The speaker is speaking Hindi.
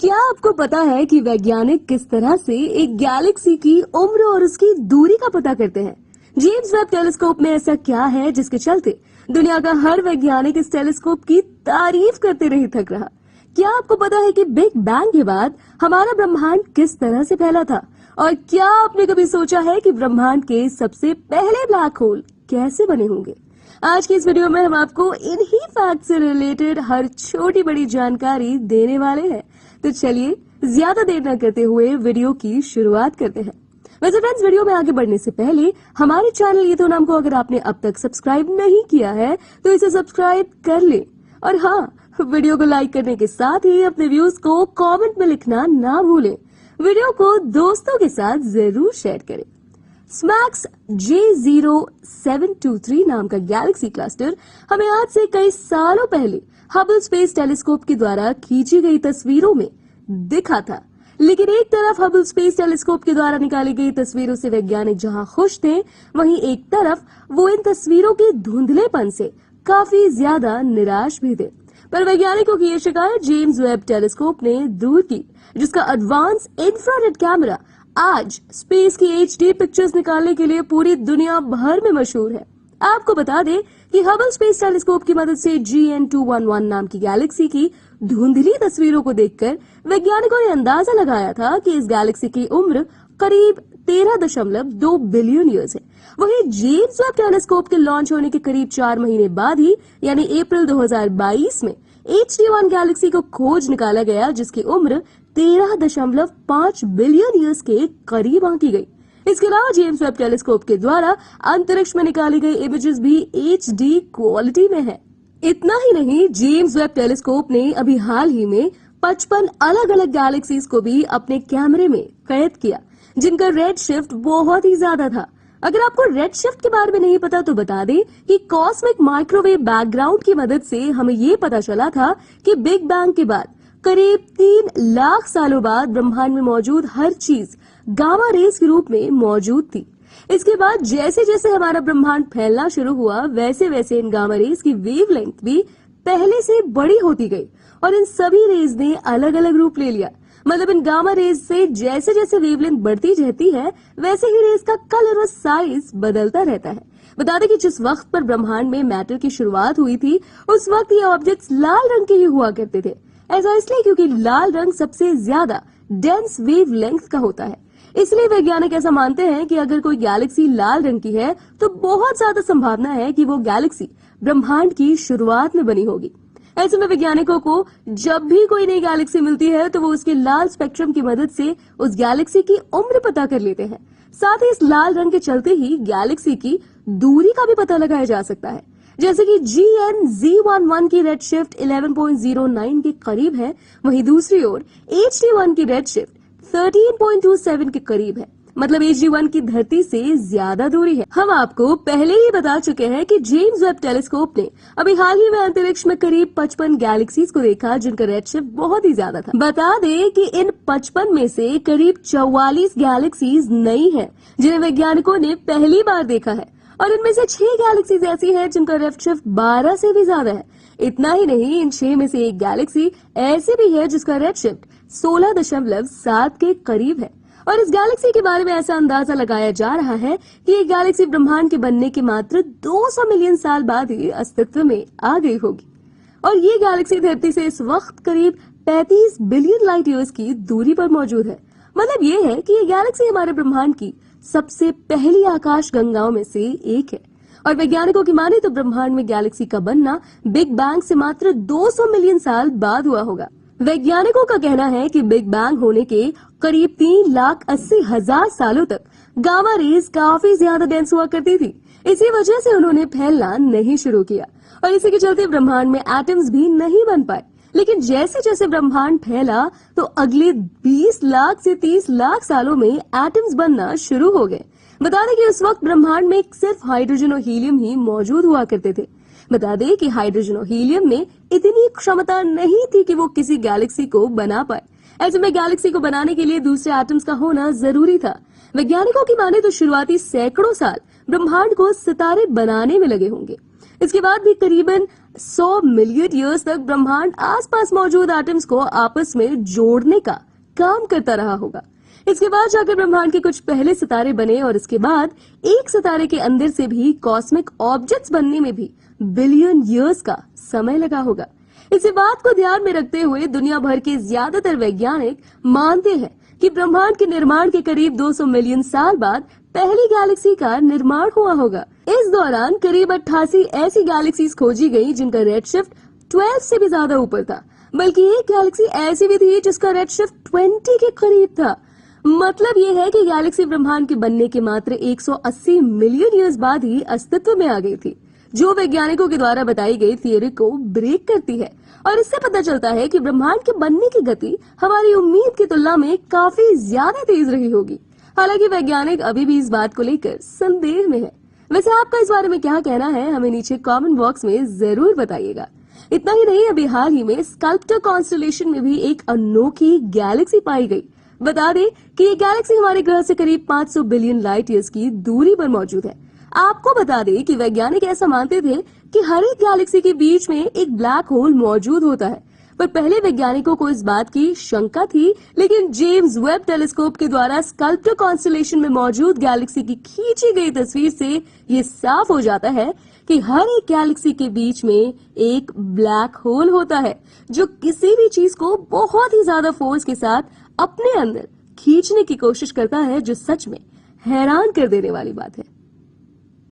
क्या आपको पता है कि वैज्ञानिक किस तरह से एक गैलेक्सी की उम्र और उसकी दूरी का पता करते हैं? जेम्स वेब टेलीस्कोप में ऐसा क्या है जिसके चलते दुनिया का हर वैज्ञानिक इस टेलीस्कोप की तारीफ करते नहीं थक रहा? क्या आपको पता है कि बिग बैंग के बाद हमारा ब्रह्मांड किस तरह से फैला था? और क्या आपने कभी सोचा है कि ब्रह्मांड के सबसे पहले ब्लैक होल कैसे बने होंगे? आज की इस वीडियो में हम आपको इन्हीं फैक्ट से रिलेटेड हर छोटी बड़ी जानकारी देने वाले हैं। तो चलिए ज्यादा देर न करते हुए वीडियो की शुरुआत करते हैं। वैसे फ्रेंड्स, वीडियो में आगे बढ़ने से पहले हमारे चैनल ये तो नाम को अगर आपने अब तक सब्सक्राइब नहीं किया है तो इसे सब्सक्राइब कर ले। और हाँ, वीडियो को लाइक करने के साथ ही अपने व्यूज को कमेंट में लिखना ना भूलें। वीडियो को दोस्तों के साथ जरूर शेयर करें। स्मैक्स J0723 नाम का गैलेक्सी क्लस्टर हमें आज से कई सालों पहले हबल स्पेस टेलीस्कोप के द्वारा खींची गई तस्वीरों में दिखा था। लेकिन एक तरफ हबल स्पेस टेलीस्कोप के द्वारा निकाली गई तस्वीरों से वैज्ञानिक जहां खुश थे, वहीं एक तरफ वो इन तस्वीरों के धुंधलेपन से काफी ज्यादा निराश भी थे। पर वैज्ञानिकों की ये शिकायत जेम्स वेब टेलीस्कोप ने दूर की, जिसका एडवांस इंफ्रारेड कैमरा आज स्पेस की HD पिक्चर्स निकालने के लिए पूरी दुनिया भर में मशहूर है। आपको बता दें कि हबल स्पेस टेलीस्कोप की मदद से GN211 नाम की गैलेक्सी की धुंधली तस्वीरों को देखकर वैज्ञानिकों ने अंदाजा लगाया था कि इस गैलेक्सी की उम्र करीब 13.2 बिलियन ईयर्स है। वहीं जेम्स वेब टेलीस्कोप के लॉन्च होने के करीब 4 महीने बाद ही यानी अप्रैल 2022 में HD1 गैलेक्सी को खोज निकाला गया, जिसकी उम्र 13.5 बिलियन ईयर्स के करीब आंकी गई। इसके अलावा जेम्स वेब टेलीस्कोप के द्वारा अंतरिक्ष में निकाली गई इमेजेस भी HD क्वालिटी में है। इतना ही नहीं, जेम्स वेब टेलीस्कोप ने अभी हाल ही में 55 अलग अलग गैलेक्सीज को भी अपने कैमरे में कैद किया, जिनका रेड शिफ्ट बहुत ही ज्यादा था। अगर आपको रेड शिफ्ट के बारे में नहीं पता तो बता दें कि कॉस्मिक माइक्रोवेव बैकग्राउंड की मदद से हमें ये पता चला था कि बिग बैंग के बाद करीब 3 लाख सालों बाद ब्रह्मांड में मौजूद हर चीज गामा रेस के रूप में मौजूद थी। इसके बाद जैसे जैसे हमारा ब्रह्मांड फैलना शुरू हुआ, वैसे वैसे इन गामा रेस की वेवलेंथ भी पहले से बड़ी होती गई और इन सभी रेस ने अलग अलग रूप ले लिया। मतलब इन गामा रेस से जैसे जैसे वेवलेंथ बढ़ती रहती है, वैसे ही रेस का कलर और साइज बदलता रहता है। बता दें कि जिस वक्त पर ब्रह्मांड में मैटर की शुरुआत हुई थी, उस वक्त ये ऑब्जेक्ट्स लाल रंग के ही हुआ करते थे। ऐसा इसलिए क्योंकि लाल रंग सबसे ज्यादा डेंस वेवलेंथ का होता है। इसलिए वैज्ञानिक ऐसा मानते हैं कि अगर कोई गैलेक्सी लाल रंग की है तो बहुत ज्यादा संभावना है कि वो गैलेक्सी ब्रह्मांड की शुरुआत में बनी होगी। ऐसे में वैज्ञानिकों को जब भी कोई नई गैलेक्सी मिलती है तो वो उसके लाल स्पेक्ट्रम की मदद से उस गैलेक्सी की उम्र पता कर लेते हैं। साथ ही इस लाल रंग के चलते ही गैलेक्सी की दूरी का भी पता लगाया जा सकता है। जैसे कि GN-Z11 की रेड शिफ्ट 11.09 के करीब है, वहीं दूसरी ओर HD1 की रेड शिफ्ट 13.27 के करीब है। मतलब HD1 की धरती से ज्यादा दूरी है। हम आपको पहले ही बता चुके हैं कि जेम्स वेब टेलीस्कोप ने अभी हाल ही में अंतरिक्ष में करीब 55 गैलेक्सीज को देखा, जिनका रेड शिफ्ट बहुत ही ज्यादा था। बता दें कि इन 55 में से करीब 44 गैलेक्सीज नई है, जिन्हें वैज्ञानिकों ने पहली बार देखा है, और इनमें से 6 गैलेक्सीज ऐसी हैं जिनका रेड शिफ्ट 12 से भी ज्यादा है। इतना ही नहीं, इन 6 में से एक गैलेक्सी ऐसी भी है जिसका रेड शिफ्ट 16.7 के करीब है। और इस गैलेक्सी के बारे में ऐसा अंदाजा लगाया जा रहा है कि ये गैलेक्सी ब्रह्मांड के बनने के मात्र 200 मिलियन साल बाद ही अस्तित्व में आ गई होगी। और ये गैलेक्सी धरती से इस वक्त करीब 35 बिलियन लाइट ईयर्स की दूरी पर मौजूद है। मतलब ये है कि ये गैलेक्सी हमारे ब्रह्मांड की सबसे पहली आकाश गंगाओं में से एक है। और वैज्ञानिकों की माने तो ब्रह्मांड में गैलेक्सी का बनना बिग बैंग से मात्र 200 मिलियन साल बाद हुआ होगा। वैज्ञानिकों का कहना है कि बिग बैंग होने के करीब 3,80,000 सालों तक गामा रेस काफी ज्यादा डेंस हुआ करती थी। इसी वजह से उन्होंने फैलना नहीं शुरू किया और इसी के चलते ब्रह्मांड में एटम्स भी नहीं बन पाए। लेकिन जैसे जैसे ब्रह्मांड फैला तो अगले 20 लाख से 30 लाख सालों में एटम्स बनना शुरू हो गए। बता दें कि उस वक्त ब्रह्मांड में सिर्फ हाइड्रोजन और हीलियम ही मौजूद हुआ करते थे। बता दें कि हाइड्रोजन और हीलियम में इतनी क्षमता नहीं थी कि वो किसी गैलेक्सी को बना पाए। ऐसे में गैलेक्सी को बनाने के लिए दूसरे एटम्स का होना जरूरी था। वैज्ञानिकों की माने तो शुरुआती सैकड़ों साल ब्रह्मांड को सितारे बनाने में लगे होंगे। इसके बाद भी करीबन 100 मिलियन ईयर्स तक ब्रह्मांड आसपास मौजूद एटम्स को आपस में जोड़ने का काम करता रहा होगा। इसके बाद जाकर ब्रह्मांड के कुछ पहले सितारे बने और इसके बाद एक सितारे के अंदर से भी कॉस्मिक ऑब्जेक्ट्स बनने में भी बिलियन ईयर्स का समय लगा होगा। इसी बात को ध्यान में रखते हुए दुनिया भर के ज्यादातर वैज्ञानिक मानते हैं कि ब्रह्मांड के निर्माण के करीब 200 मिलियन साल बाद पहली गैलेक्सी का निर्माण हुआ होगा। इस दौरान करीब 88 ऐसी गैलेक्सीज खोजी गई जिनका रेडशिफ्ट 12 से भी ज्यादा ऊपर था, बल्कि एक गैलेक्सी ऐसी भी थी जिसका रेडशिफ्ट 20 के करीब था। मतलब ये है कि गैलेक्सी ब्रह्मांड के बनने के मात्र 180 मिलियन ईयर्स बाद ही अस्तित्व में आ गई थी, जो वैज्ञानिकों के द्वारा बताई गई थियरी को ब्रेक करती है। और इससे पता चलता है कि ब्रह्मांड के बनने की गति हमारी उम्मीद की तुलना में काफी ज्यादा तेज रही होगी। हालांकि वैज्ञानिक अभी भी इस बात को लेकर संदेह में है। वैसे आपका इस बारे में क्या कहना है, हमें नीचे कमेंट बॉक्स में जरूर बताइएगा। इतना ही नहीं, अभी हाल ही में स्कल्प्टर कॉन्स्टेलेशन में भी एक अनोखी गैलेक्सी पाई गई। बता दें कि ये गैलेक्सी हमारे ग्रह से करीब 500 बिलियन लाइट ईयर्स की दूरी पर मौजूद है। आपको बता दें कि वैज्ञानिक ऐसा मानते थे कि हर एक गैलेक्सी के बीच में एक ब्लैक होल मौजूद होता है, पर पहले वैज्ञानिकों को इस बात की शंका थी, लेकिन जेम्स वेब टेलीस्कोप के द्वारा स्कल्प्टर कॉन्स्टेलेशन में मौजूद गैलेक्सी की खींची गई तस्वीर से ये साफ हो जाता है कि हर एक गैलेक्सी के बीच में एक ब्लैक होल होता है, जो किसी भी चीज को बहुत ही ज्यादा फोर्स के साथ अपने अंदर खींचने की कोशिश करता है, जो सच में हैरान कर देने वाली बात है।